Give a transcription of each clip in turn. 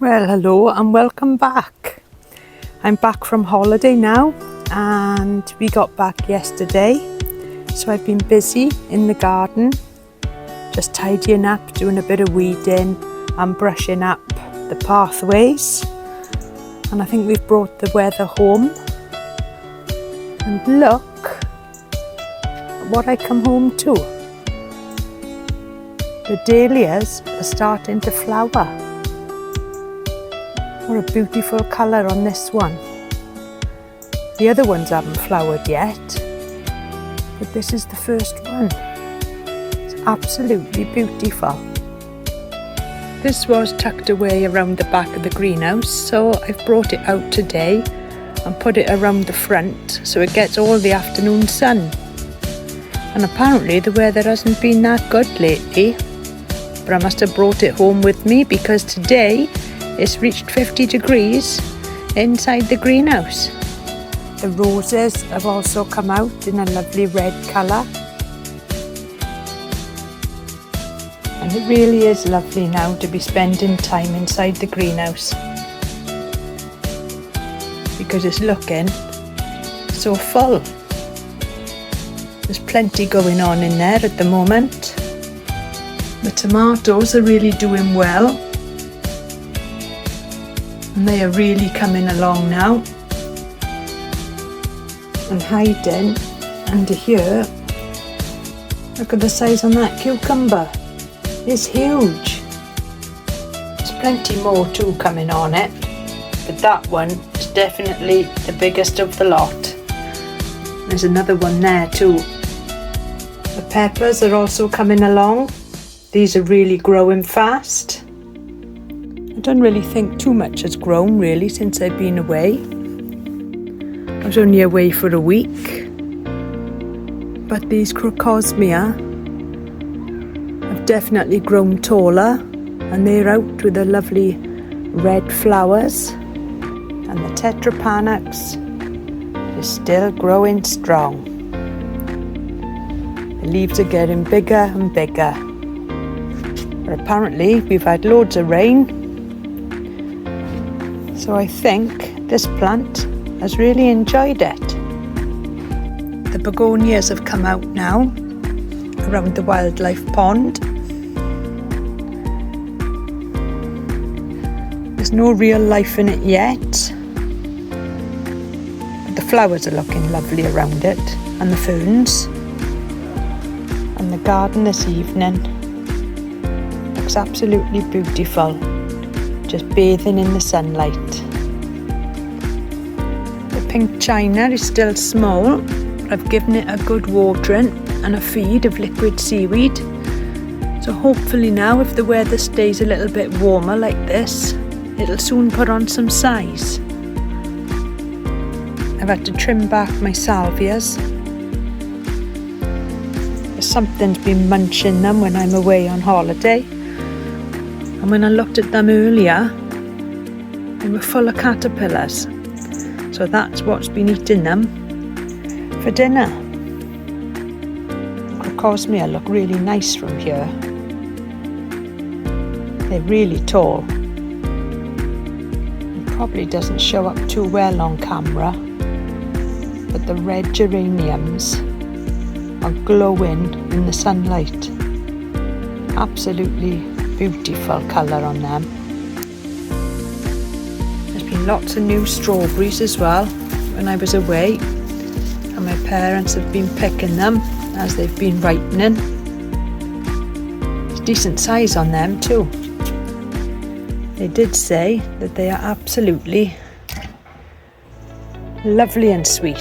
Well, hello and welcome back. I'm back from holiday now and we got back yesterday. So I've been busy in the garden, just tidying up, doing a bit of weeding and brushing up the pathways. And I think we've brought the weather home. And look at what I come home to. The dahlias are starting to flower. What a beautiful colour on this one. The other ones haven't flowered yet, but this is the first one. It's absolutely beautiful. This was tucked away around the back of the greenhouse, so I've brought it out today and put it around the front so it gets all the afternoon sun. And apparently the weather hasn't been that good lately, but I must have brought it home with me because today it's reached 50 degrees inside the greenhouse. The roses have also come out in a lovely red colour. And it really is lovely now to be spending time inside the greenhouse because it's looking so full. There's plenty going on in there at the moment. The tomatoes are really doing well. And they are really coming along now. And hiding under here. Look at the size on that cucumber. It's huge. There's plenty more too coming on it. But that one is definitely the biggest of the lot. There's another one there too. The peppers are also coming along. These are really growing fast. I don't really think too much has grown really since I've been away. I was only away for a week. But these crocosmia have definitely grown taller and they're out with the lovely red flowers. And the tetrapanax is still growing strong. The leaves are getting bigger and bigger. But apparently we've had loads of rain. So I think this plant has really enjoyed it. The begonias have come out now around the wildlife pond. There's no real life in it yet. But the flowers are looking lovely around it and the ferns. And the garden this evening looks absolutely beautiful. Just bathing in the sunlight. The pink china is still small. I've given it a good watering and a feed of liquid seaweed. So hopefully now if the weather stays a little bit warmer like this, it'll soon put on some size. I've had to trim back my salvias. Something's been munching them when I'm away on holiday. And when I looked at them earlier, they were full of caterpillars. So that's what's been eating them for dinner. The crocosmia look really nice from here. They're really tall. It probably doesn't show up too well on camera, but the red geraniums are glowing in the sunlight. Absolutely beautiful colour on them. There's been lots of new strawberries as well when I was away, and my parents have been picking them as they've been ripening. There's decent size on them too. They did say that they are absolutely lovely and sweet.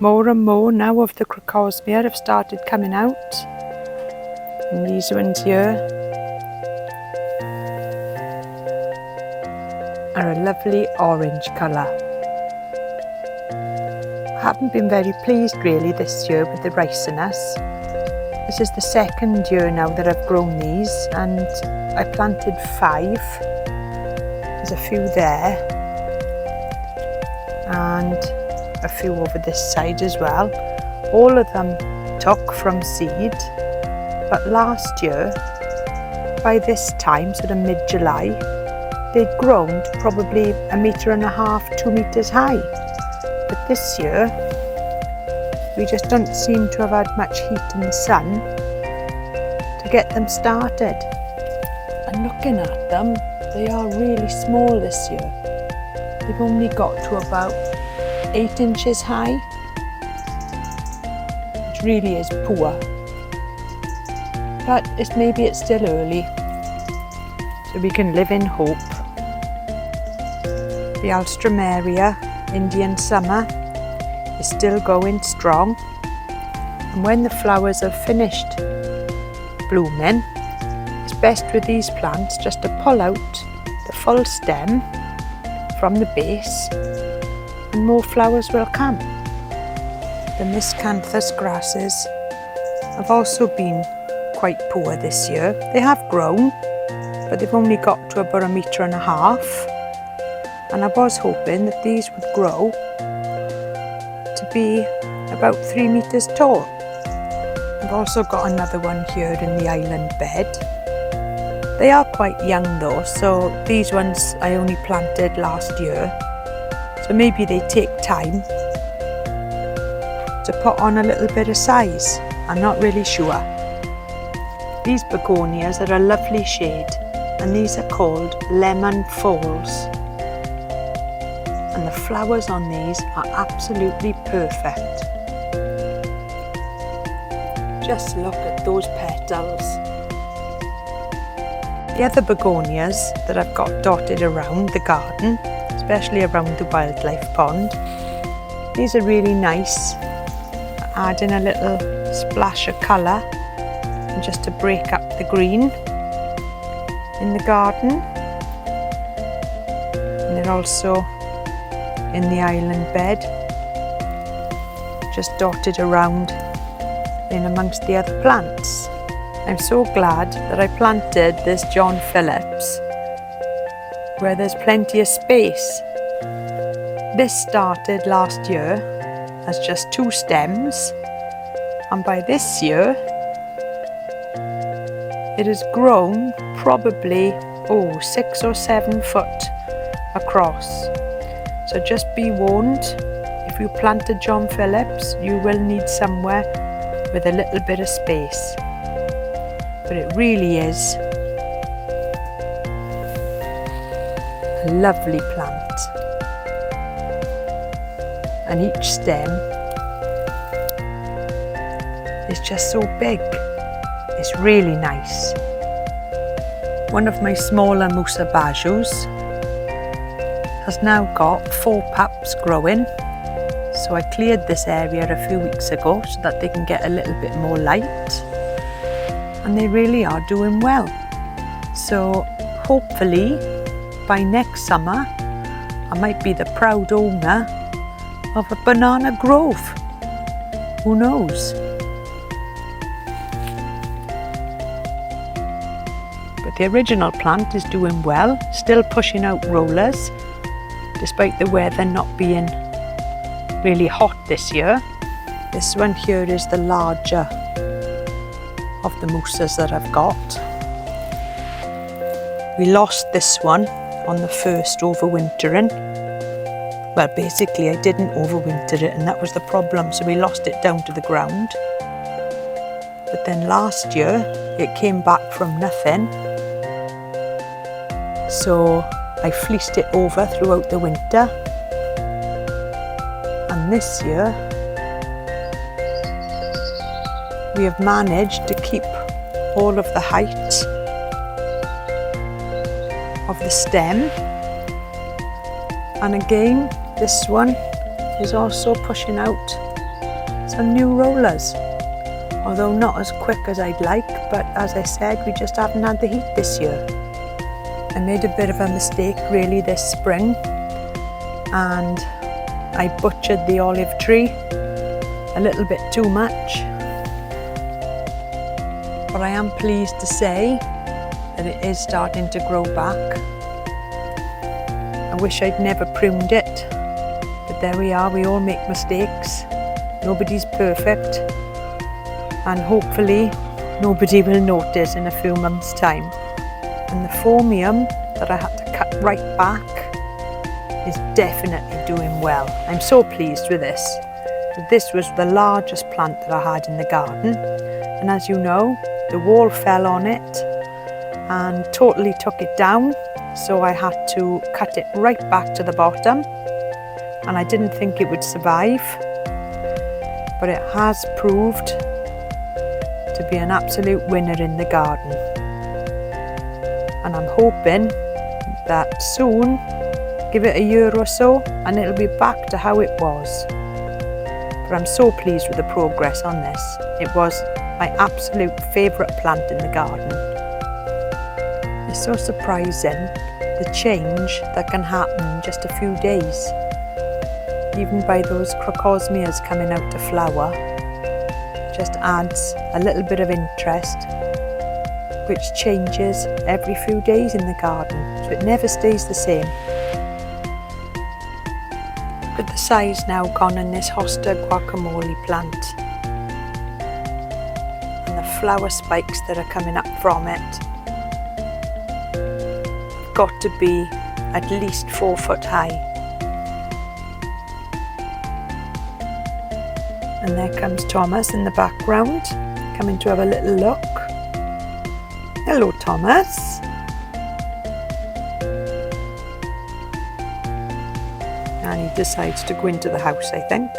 More and more now of the crocosmia have started coming out. And these ones here are a lovely orange colour. I haven't been very pleased really this year with the ricinus. This is the second year now that I've grown these, and I planted 5. There's a few there and a few over this side as well. All of them took from seed, but last year by this time, sort of mid-July, they'd grown to probably 1.5 meters, 2 meters high. But this year we just don't seem to have had much heat in the sun to get them started. And looking at them, they are really small this year. They've only got to about 8 inches high, which really is poor. But maybe it's still early, so we can live in hope. The Alstroemeria Indian summer is still going strong, and when the flowers have finished blooming, it's best with these plants just to pull out the full stem from the base and more flowers will come. The miscanthus grasses have also been quite poor this year. They have grown, but they've only got to about 1.5 meters, and I was hoping that these would grow to be about 3 meters tall. I've also got another one here in the island bed. They are quite young though, so these ones I only planted last year, so maybe they take time to put on a little bit of size. I'm not really sure. These begonias are a lovely shade, and these are called Lemon Falls. And the flowers on these are absolutely perfect. Just look at those petals. The other begonias that I've got dotted around the garden, especially around the wildlife pond, these are really nice, adding a little splash of colour and just to break up the green in the garden. And they're also in the island bed, just dotted around in amongst the other plants. I'm so glad that I planted this John Phillips where there's plenty of space. This started last year as just 2 stems, and by this year it has grown probably 6 or 7 foot across. So just be warned, if you plant a John Phillips, you will need somewhere with a little bit of space. But it really is a lovely plant. And each stem is just so big. It's really nice. One of my smaller Musa Bajus has now got 4 pups growing. So I cleared this area a few weeks ago so that they can get a little bit more light. And they really are doing well. So hopefully by next summer I might be the proud owner of a banana grove. Who knows? But the original plant is doing well, still pushing out rollers despite the weather not being really hot this year. This one here is the larger of the Musas that I've got. We lost this one on the first overwintering. Well, basically I didn't overwinter it, and that was the problem, so we lost it down to the ground. But then last year it came back from nothing, so I fleeced it over throughout the winter. And this year we have managed to keep all of the height of the stem, and again this one is also pushing out some new rollers. Although not as quick as I'd like, but as I said, we just haven't had the heat this year. I made a bit of a mistake really this spring, and I butchered the olive tree a little bit too much. But I am pleased to say that it is starting to grow back. I wish I'd never pruned it, but there we are, we all make mistakes. Nobody's perfect, and hopefully nobody will notice in a few months' time. And the phormium that I had to cut right back is definitely doing well. I'm so pleased with this. This was the largest plant that I had in the garden, and as you know, the wall fell on it and totally took it down, so I had to cut it right back to the bottom, and I didn't think it would survive, but it has proved to be an absolute winner in the garden. And I'm hoping that soon, give it a year or so, and it'll be back to how it was. But I'm so pleased with the progress on this. It was my absolute favourite plant in the garden. It's so surprising the change that can happen in just a few days. Even by those crocosmias coming out to flower, just adds a little bit of interest, which changes every few days in the garden, so it never stays the same. Look at the size now gone in this hosta guacamole plant, and the flower spikes that are coming up from it have got to be at least 4 foot high. And there comes Thomas in the background, coming to have a little look. Hello, Thomas. And he decides to go into the house, I think.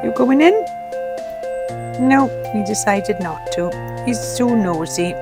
You going in? No, he decided not to. He's too nosy.